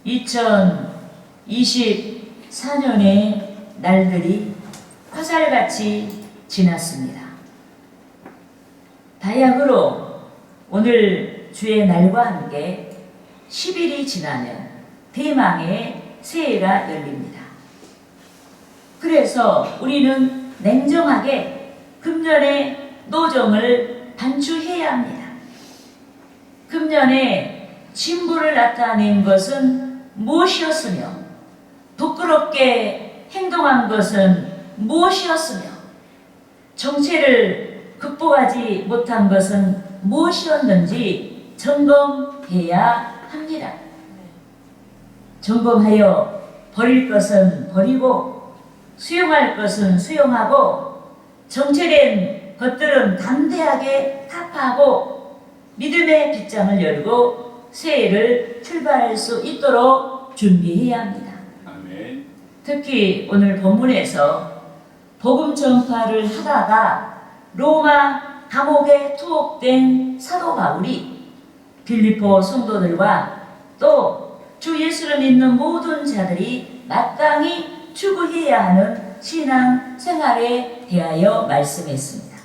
2024년의 날들이 화살같이 지났습니다. 다약으로 오늘 주의 날과 함께 10일이 지나면 대망의 새해가 열립니다. 그래서 우리는 냉정하게 금년의 노정을 반추해야 합니다. 금년에 진보를 나타낸 것은 무엇이었으며 부끄럽게 행동한 것은 무엇이었으며 정체를 극복하지 못한 것은 무엇이었는지 점검해야 합니다. 점검하여 버릴 것은 버리고 수용할 것은 수용하고 정체된 것들은 담대하게 타파하고 믿음의 빗장을 열고 새해를 출발할 수 있도록 준비해야 합니다. 아멘. 특히 오늘 본문에서 복음 전파를 하다가 로마 감옥에 투옥된 사도 바울이 빌립보 성도들과 또 주 예수를 믿는 모든 자들이 마땅히 추구해야 하는 신앙 생활에 대하여 말씀했습니다.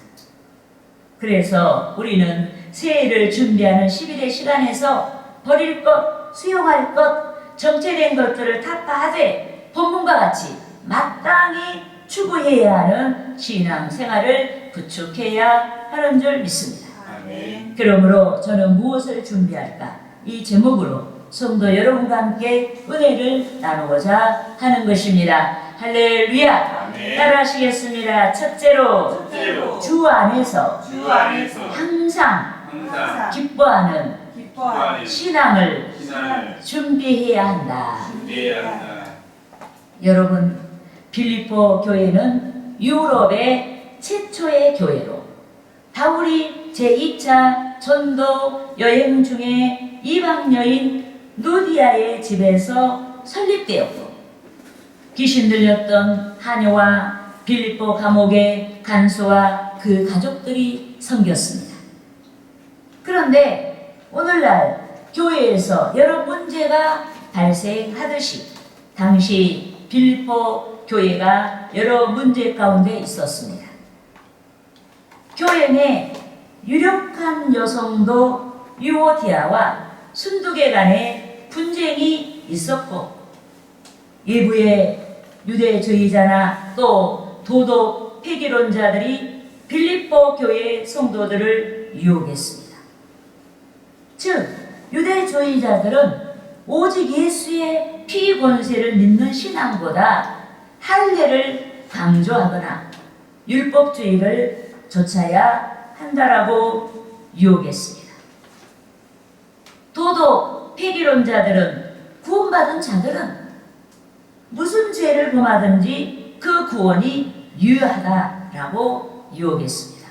그래서 우리는 새해를 준비하는 10일의 시간에서 버릴 것, 수용할 것, 정체된 것들을 타파하되 본문과 같이 마땅히 추구해야 하는 신앙 생활을 구축해야 하는 줄 믿습니다. 아멘. 그러므로 저는 무엇을 준비할까? 이 제목으로 성도 여러분과 함께 은혜를 나누고자 하는 것입니다. 할렐루야. 아멘. 따라하시겠습니다. 첫째로 주 안에서 항상 기뻐하는 신앙을 준비해야 한다. 여러분, 빌립보 교회는 유럽의 최초의 교회로 바울이 제2차 전도 여행 중에 이방 여인 누디아의 집에서 설립되었고 귀신 들렸던 하녀와 빌립보 감옥의 간수와 그 가족들이 섬겼습니다. 그런데 오늘날 교회에서 여러 문제가 발생하듯이 당시 빌립보 교회가 여러 문제 가운데 있었습니다. 교회 내 유력한 여성도 유오디아와 순두계 간에 분쟁이 있었고 일부의 유대주의자나 또 도덕 폐기론자들이 빌립보 교회 성도들을 유혹했습니다. 즉 유대주의자들은 오직 예수의 피 권세를 믿는 신앙보다 할례를 강조하거나 율법주의를 좇아야 한다라고 유혹했습니다. 도덕 폐기론자들은 구원받은 자들은 무슨 죄를 범하든지 그 구원이 유효하다라고 유혹했습니다.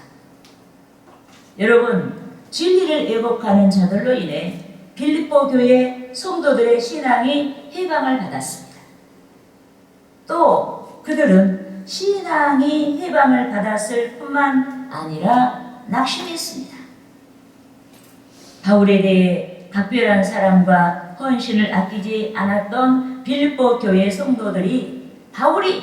여러분, 진리를 왜곡하는 자들로 인해 빌립보 교회 성도들의 신앙이 해방을 받았습니다. 또 그들은 신앙이 해방을 받았을 뿐만 아니라 낙심했습니다. 바울에 대해 각별한 사랑과 헌신을 아끼지 않았던 빌립보 교회 성도들이 바울이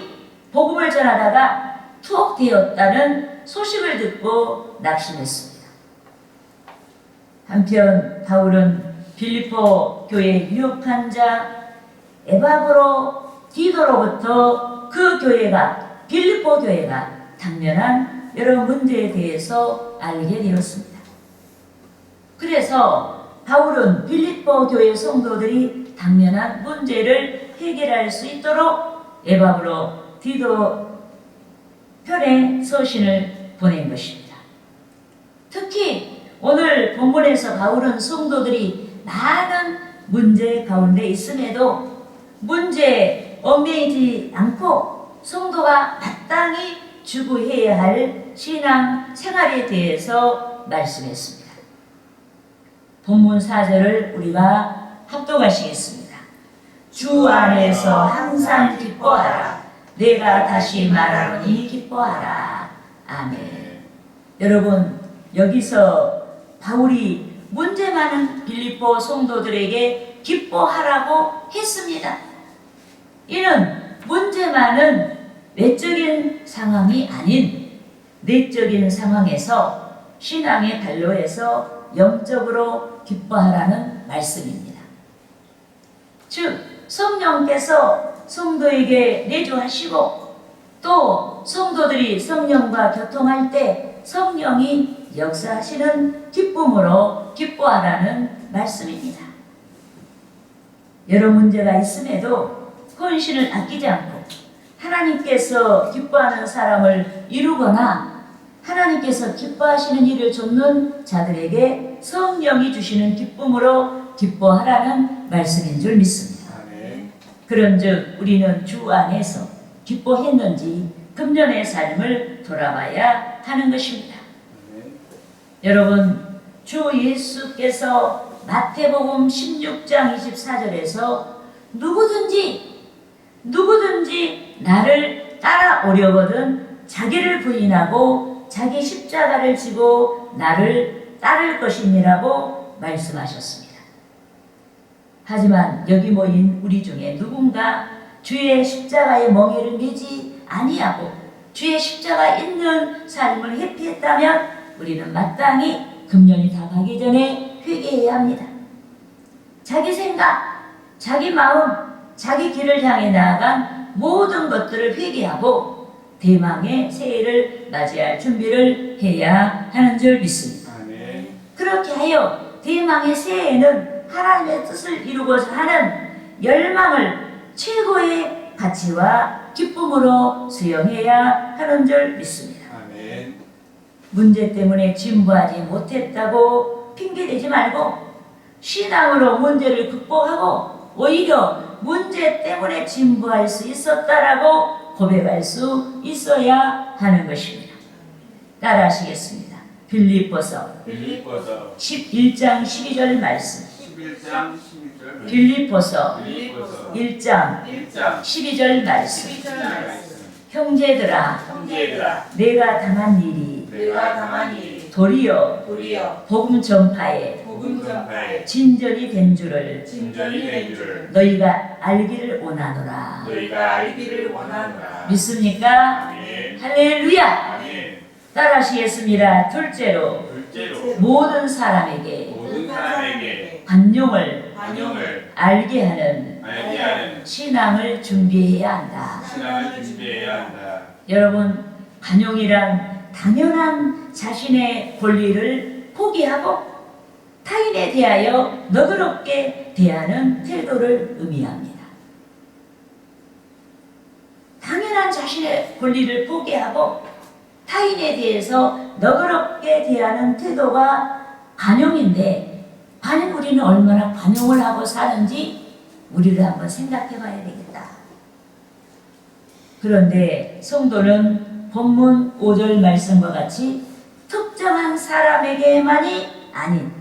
복음을 전하다가 투옥되었다는 소식을 듣고 낙심했습니다. 한편 바울은 빌립보 교회 유력한 자 에바브로 디도로부터 그 교회가 빌립보 교회가 당면한 여러 문제에 대해서 알게 되었습니다. 그래서 바울은 빌립보 교회 성도들이 당면한 문제를 해결할 수 있도록 에바브로 디도 편에 서신을 보낸 것입니다. 특히 오늘 본문에서 바울은 성도들이 많은 문제 가운데 있음에도 문제에 얽매이지 않고 성도가 마땅히 추구해야 할 신앙 생활에 대해서 말씀했습니다. 본문 4절을 우리가 합독하시겠습니다. 주 안에서 항상 기뻐하라. 내가 다시 말하노니 기뻐하라. 아멘. 여러분, 여기서 바울이 문제 많은 빌립보 성도들에게 기뻐하라고 했습니다. 이는 문제 많은 외적인 상황이 아닌 내적인 상황에서 신앙의 발로에서 영적으로 기뻐하라는 말씀입니다. 즉 성령께서 성도에게 내주하시고 또 성도들이 성령과 교통할 때 성령이 역사하시는 기쁨으로 기뻐하라는 말씀입니다. 여러 문제가 있음에도 헌신을 아끼지 않고 하나님께서 기뻐하는 사람을 이루거나 하나님께서 기뻐하시는 일을 돕는 자들에게 성령이 주시는 기쁨으로 기뻐하라는 말씀인 줄 믿습니다. 아멘. 그런즉 우리는 주 안에서 기뻐했는지 금년의 삶을 돌아봐야 하는 것입니다. 아멘. 여러분, 주 예수께서 마태복음 16장 24절에서 누구든지 나를 따라오려거든 자기를 부인하고 자기 십자가를 지고 나를 따를 것이니라고 말씀하셨습니다. 하지만 여기 모인 우리 중에 누군가 주의 십자가의 멍에를 매지 아니하고 주의 십자가 있는 삶을 회피했다면 우리는 마땅히 금년이 다 가기 전에 회개해야 합니다. 자기 생각, 자기 마음, 자기 길을 향해 나아간 모든 것들을 회개하고 대망의 새해를 맞이할 준비를 해야 하는 줄 믿습니다. 아멘. 그렇게 하여 대망의 새해에는 하나님의 뜻을 이루고자 하는 열망을 최고의 가치와 기쁨으로 수용해야 하는 줄 믿습니다. 아멘. 문제 때문에 진보하지 못했다고 핑계대지 말고 신앙으로 문제를 극복하고 오히려 문제 때문에 진보할 수 있었다라고 고백할 수 있어야 하는 것입니다. 따라하시겠습니다. 빌립보서 11장 12절 말씀. 11장 12절. 빌립보서 빌립보서 1장 1장 12절 말씀. 12절 말씀. 형제들아, 내가 당한 일이 도리어 복음 전파에 진전이 된 줄을 너희가 알기를 원하노라. 믿습니까? 아멘. 할렐루야. 아멘. 따라하시겠습니다. 둘째로 모든 사람에게 관용을 알게 하는 신앙을 준비해야 한다. 신앙을 준비해야 한다. 여러분, 관용이란 당연한 자신의 권리를 포기하고 타인에 대하여 너그럽게 대하는 태도를 의미합니다. 당연한 자신의 권리를 포기하고 타인에 대해서 너그럽게 대하는 태도가 관용인데, 과연 우리는 얼마나 관용을 하고 사는지 우리를 한번 생각해 봐야 되겠다. 그런데 성도는 본문 5절 말씀과 같이 특정한 사람에게만이 아닌,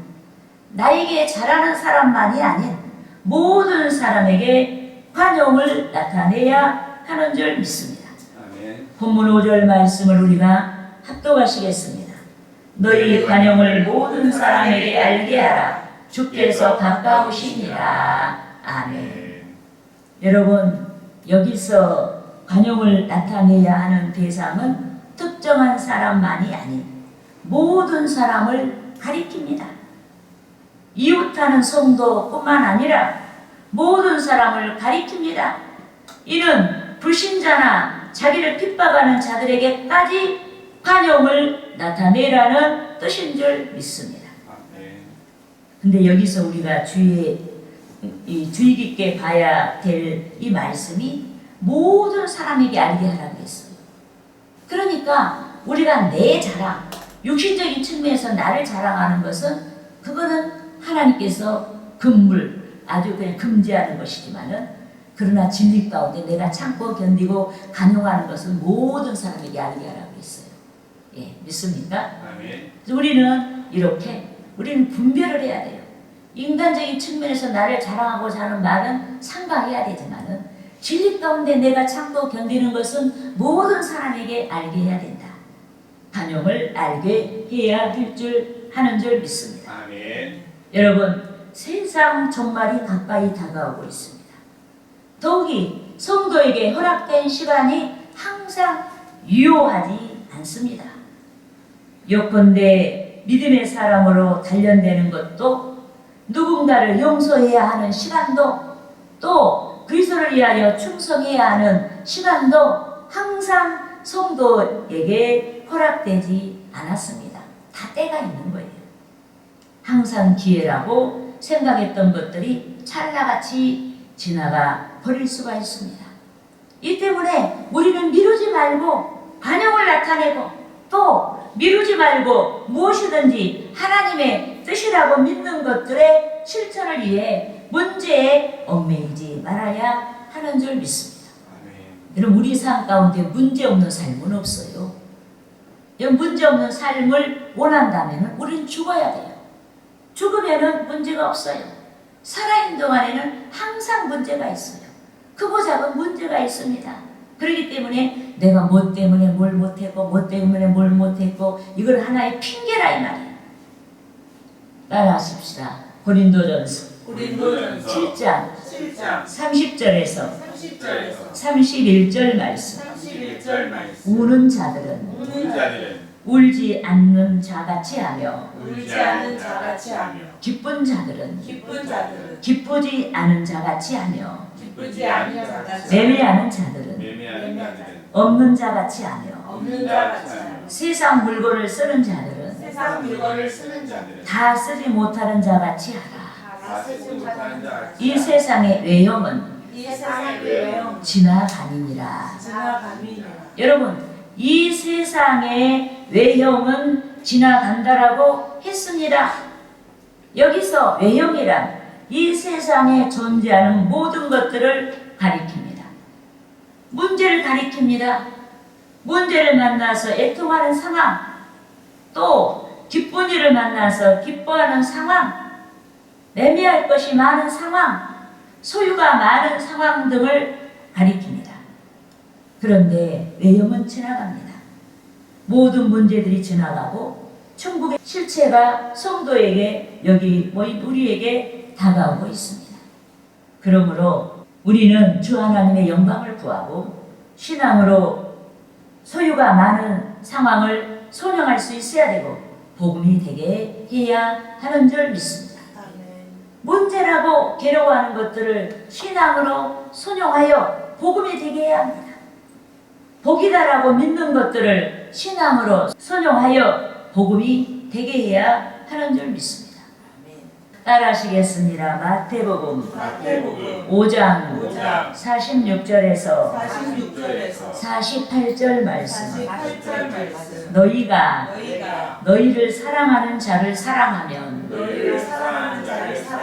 나에게 잘하는 사람만이 아닌 모든 사람에게 관용을 나타내야 하는 줄 믿습니다. 아멘. 본문 5절 말씀을 우리가 합독하시겠습니다. 너희 관용을 모든 사람에게 알게 하라. 주께서 가까우시니라. 아멘. 여러분, 여기서 관용을 나타내야 하는 대상은 특정한 사람만이 아닌 모든 사람을 가리킵니다. 이웃하는 성도뿐만 아니라 모든 사람을 가리킵니다. 이는 불신자나 자기를 핍박하는 자들에게까지 관용을 나타내라는 뜻인 줄 믿습니다. 아멘. 근데 여기서 우리가 주의 깊게 봐야 될 이 말씀이 모든 사람에게 알게 하라고 했어요. 그러니까 우리가 내 자랑, 육신적인 측면에서 나를 자랑하는 것은 그거는 하나님께서 아주 그냥 금지하는 것이지만은, 그러나 진리 가운데 내가 참고 견디고 간용하는 것은 모든 사람에게 알게 하라고 했어요. 예, 믿습니까? 아멘. 우리는 분별을 해야 돼요. 인간적인 측면에서 나를 자랑하고자 하는 말은 삼가해야 되지만은 진리 가운데 내가 참고 견디는 것은 모든 사람에게 알게 해야 된다. 관용을 알게 해야 하는 줄 믿습니다. 아멘. 여러분, 세상 종말이 가까이 다가오고 있습니다. 더욱이 성도에게 허락된 시간이 항상 유효하지 않습니다. 요컨대 믿음의 사람으로 단련되는 것도, 누군가를 용서해야 하는 시간도, 또 그리스도를 위하여 충성해야 하는 시간도 항상 성도에게 허락되지 않았습니다. 다 때가 있는 거예요. 항상 기회라고 생각했던 것들이 찰나같이 지나가 버릴 수가 있습니다. 이 때문에 우리는 미루지 말고 반영을 나타내고, 또 미루지 말고 무엇이든지 하나님의 뜻이라고 믿는 것들의 실천을 위해 문제에 얽매이지 말아야 하는 줄 믿습니다. 여러분, 우리 삶 가운데 문제 없는 삶은 없어요. 문제 없는 삶을 원한다면 우리는 죽어야 돼요. 죽으면 문제가 없어요. 살아있는 동안에는 항상 문제가 있어요. 크고 작은 문제가 있습니다. 그렇기 때문에 내가 뭐 때문에 뭘 못했고, 뭐 때문에 뭘 못했고, 이걸 하나의 핑계라 이 말이에요. 따라하십시다. 고린도전서 7장 30절에서 31절 말씀. 우는 자들은 울지 않는 자같이 하며, 기쁜 자들은 기쁘지 않은 자같이 하며, 매매하는 자들은 없는 자같이 하며, 세상 물건을 쓰는 자들은 다 쓰지 못하는 자같이 하라. 이 세상의 외형은 지나가니라. 여러분, 이 세상의 외형은 지나간다라고 했습니다. 여기서 외형이란 이 세상에 존재하는 모든 것들을 가리킵니다. 문제를 가리킵니다. 문제를 만나서 애통하는 상황, 또 기쁜 일을 만나서 기뻐하는 상황, 매매할 것이 많은 상황, 소유가 많은 상황 등을 가리킵니다. 그런데 외형은 지나갑니다. 모든 문제들이 지나가고 천국의 실체가 성도에게, 여기 모인 우리에게 다가오고 있습니다. 그러므로 우리는 주 하나님의 영광을 구하고 신앙으로 소유가 많은 상황을 소명할 수 있어야 되고, 복음이 되게 해야 하는 줄 믿습니다. 문제라고 괴로워하는 것들을 신앙으로 순용하여 복음이 되게 해야 합니다. 복이다라고 믿는 것들을 신앙으로 순용하여 복음이 되게 해야 하는 줄 믿습니다. 따라하시겠습니다. 마태복음 5장 46절에서 48절 말씀. 너희가 너희를 사랑하는 자를 사랑하면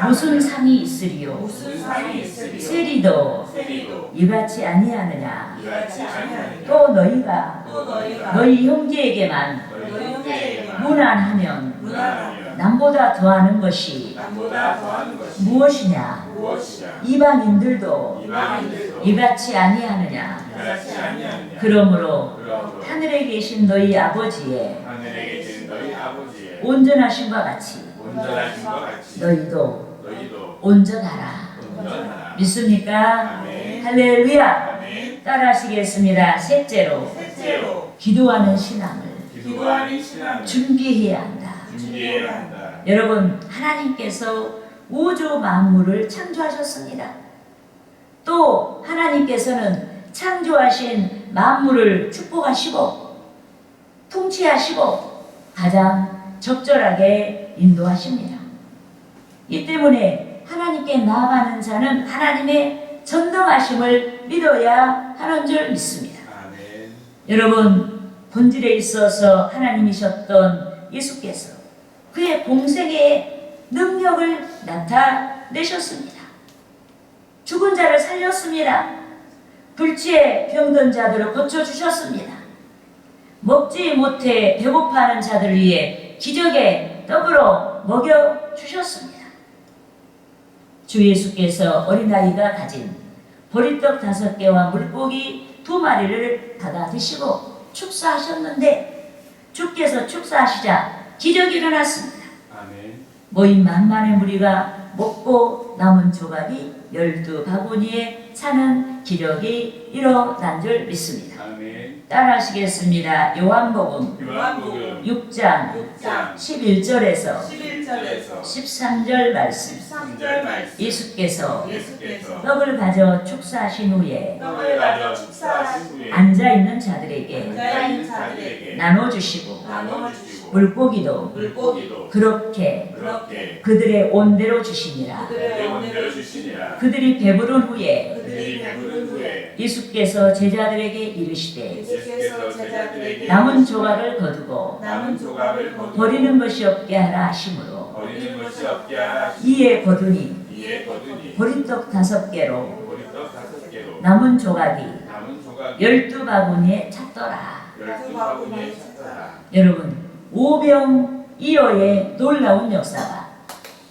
무슨 상이 있으리요? 세리도 이같이 아니하느냐? 또 너희가 너희 형제에게만 무난하면 남보다 더하는 것이 무엇이냐? 이방인들도 이같이 아니하느냐? 그러므로 하늘에 계신 너희 아버지의 온전하심과 같이 너희도 온전하라. 믿습니까? 할렐루야. 따라하시겠습니다. 셋째로 기도하는 신앙을 준비해야 한다. 여러분, 하나님께서 우주 만물을 창조하셨습니다. 또 하나님께서는 창조하신 만물을 축복하시고 통치하시고 가장 적절하게 인도하십니다. 이 때문에 하나님께 나아가는 자는 하나님의 전능하심을 믿어야 하는 줄 믿습니다. 여러분, 본질에 있어서 하나님이셨던 예수께서 그의 공생의 능력을 나타내셨습니다. 죽은 자를 살렸습니다. 불치에 병든 자들을 고쳐주셨습니다. 먹지 못해 배고파하는 자들을 위해 기적의 떡으로 먹여주셨습니다. 주 예수께서 어린아이가 가진 보리떡 5개와 물고기 2마리를 받아 드시고 축사하셨는데, 주께서 축사하시자 기적이 일어났습니다. 모인 만만의 무리가 먹고 남은 조각이 12바구니에 차는 기적이 일어난 줄 믿습니다. 아멘. 따라하시겠습니다. 요한복음 요한복음 6장 6장 11절에서 11절에서 13절 말씀. 13절 말씀. 예수께서 예수께서 떡을 가져 축사하신 후에 떡을 가져 축사하신 후에 앉아있는 자들에게 앉아있는 자들에게 나눠주시고 나눠주시고 물고기도 물고기도 그렇게 그렇게 그들의 온대로 주시니라. 그들의 온대로 주시니라. 그들이 배부른 후에 그들이 배부른 후에 예수께서 제자들에게 이르시되 예수께서 제자들에게 남은 조각을 거두고 남은 조각을 거두고 버리는 것이 없게 하라 하심으로 버리는 것이 없게 하라. 이에 거두니 이에 거두니 보리떡 5개로 보리떡 5개로 남은 조각이 남은 조각이 12바구니에 찼더라. 12바구니에 찼더라. 여러분, 오병이어의 놀라운 역사가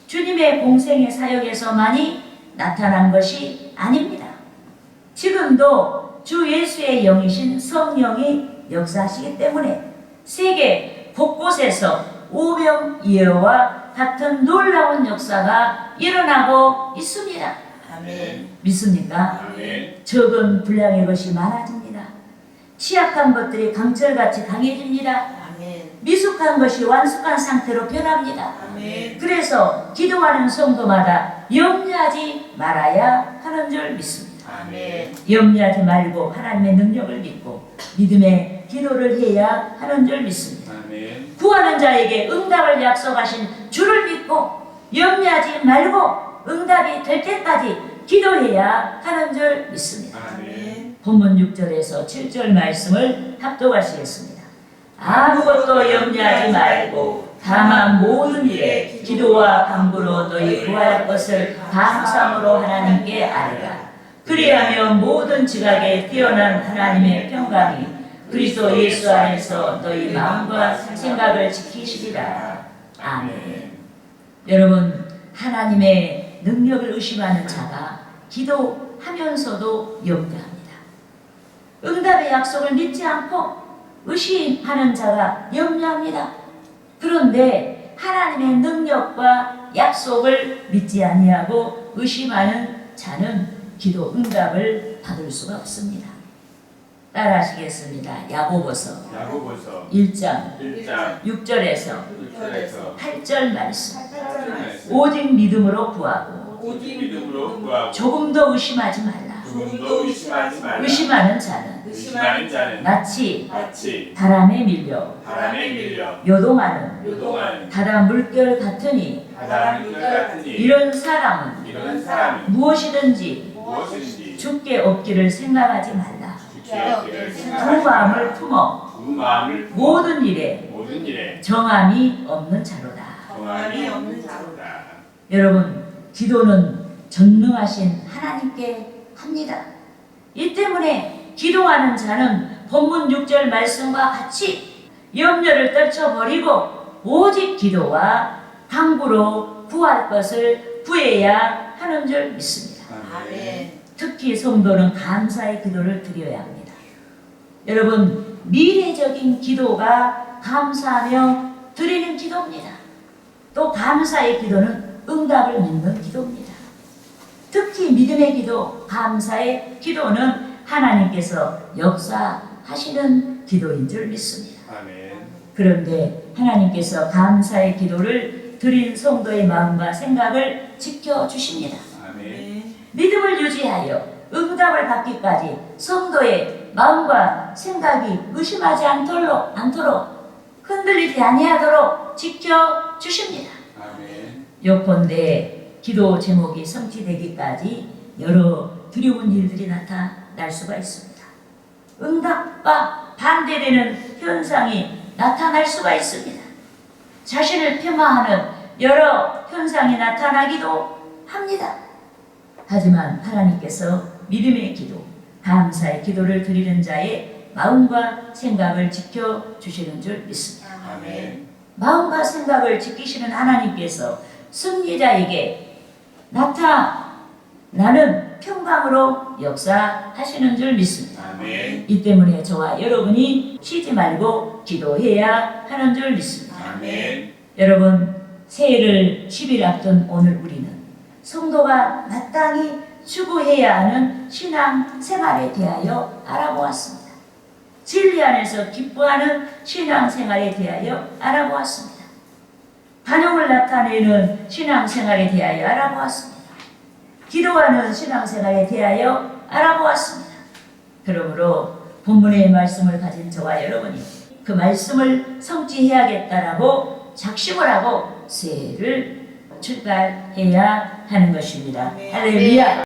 주님의 공생의 사역에서만이 나타난 것이 아닙니다. 지금도 주 예수의 영이신 성령이 역사하시기 때문에 세계 곳곳에서 오병이어와 같은 놀라운 역사가 일어나고 있습니다. 아멘. 믿습니까? 아멘. 적은 분량의 것이 많아집니다. 취약한 것들이 강철같이 강해집니다. 아멘. 미숙한 것이 완숙한 상태로 변합니다. 아멘. 그래서 기도하는 성도마다 염려하지 말아야 하는 줄 믿습니다. 아멘. 염려하지 말고 하나님의 능력을 믿고 믿음의 기도를 해야 하는 줄 믿습니다. 아멘. 구하는 자에게 응답을 약속하신 주를 믿고 염려하지 말고 응답이 될 때까지 기도해야 하는 줄 믿습니다. 아멘. 본문 6절에서 7절 말씀을 합독하시겠습니다. 아무것도 염려하지 말고 다만 모든 일에 기도와 간구로 너희 구할 것을 감사함으로 하나님께 아뢰라. 그리하면 모든 지각에 뛰어난 하나님의 평강이 그리스도 예수 안에서 너희 마음과 생각을 지키시리라. 아멘. 여러분, 하나님의 능력을 의심하는 자가 기도하면서도 염려합니다. 응답의 약속을 믿지 않고 의심하는 자가 염려합니다. 그런데 하나님의 능력과 약속을 믿지 아니하고 의심하는 자는 기도 응답을 받을 수가 없습니다. 따라하시겠습니다. 야고보서 야고보서 1장 1장 6절에서 6절에서 8절 말씀. 8절 말씀. 오직 믿음으로 구하고 오직 믿음으로 구하고 조금도 의심하지 말라. 조금도 의심하지 말라. 의심하는 자는 의심하는 자는 마치 마치 바람에 밀려 바람에 밀려 요동하는 요동하는 바다 물결 같으니 바다 물결 같으니 이런 사람은 이런 사람이 무엇이든지 무엇인지 죽게 없기를 생각하지 말라. 주께 두 생각하지 마음을 품어 두 마음을 모든 일에 모든 일에 정함이 없는 자로다. 정함이 없는 자로다. 여러분, 기도는 전능하신 하나님께 합니다. 이 때문에 기도하는 자는 본문 6절 말씀과 같이 염려를 떨쳐버리고 오직 기도와 간구로 구할 것을 구해야 하는 줄 믿습니다. 아멘. 특히 성도는 감사의 기도를 드려야 합니다. 여러분, 미래적인 기도가 감사하며 드리는 기도입니다. 또 감사의 기도는 응답을 믿는 기도입니다. 특히 믿음의 기도, 감사의 기도는 하나님께서 역사하시는 기도인 줄 믿습니다. 아멘. 그런데 하나님께서 감사의 기도를 드린 성도의 마음과 생각을 지켜주십니다. 아멘. 믿음을 유지하여 응답을 받기까지 성도의 마음과 생각이 의심하지 않도록 흔들리지 아니하도록 지켜주십니다. 아멘. 요컨대 기도 제목이 성취되기까지 여러 두려운 일들이 나타날 수가 있습니다. 응답과 반대되는 현상이 나타날 수가 있습니다. 자신을 폄하하는 여러 현상이 나타나기도 합니다. 하지만 하나님께서 믿음의 기도, 감사의 기도를 드리는 자의 마음과 생각을 지켜주시는 줄 믿습니다. 아멘. 마음과 생각을 지키시는 하나님께서 승리자에게 나타나는 평강으로 역사하시는 줄 믿습니다. 아멘. 이 때문에 저와 여러분이 쉬지 말고 기도해야 하는 줄 믿습니다. 아멘. 여러분, 새해를 10일 앞둔 오늘 우리는 성도가 마땅히 추구해야 하는 신앙 생활에 대하여 알아보았습니다. 진리 안에서 기뻐하는 신앙 생활에 대하여 알아보았습니다. 반응을 나타내는 신앙 생활에 대하여 알아보았습니다. 기도하는 신앙 생활에 대하여 알아보았습니다. 그러므로 본문의 말씀을 가진 저와 여러분이 그 말씀을 성취해야겠다라고 작심을 하고 새해를 출발해야 하는 것입니다. 아멘. 할렐루야.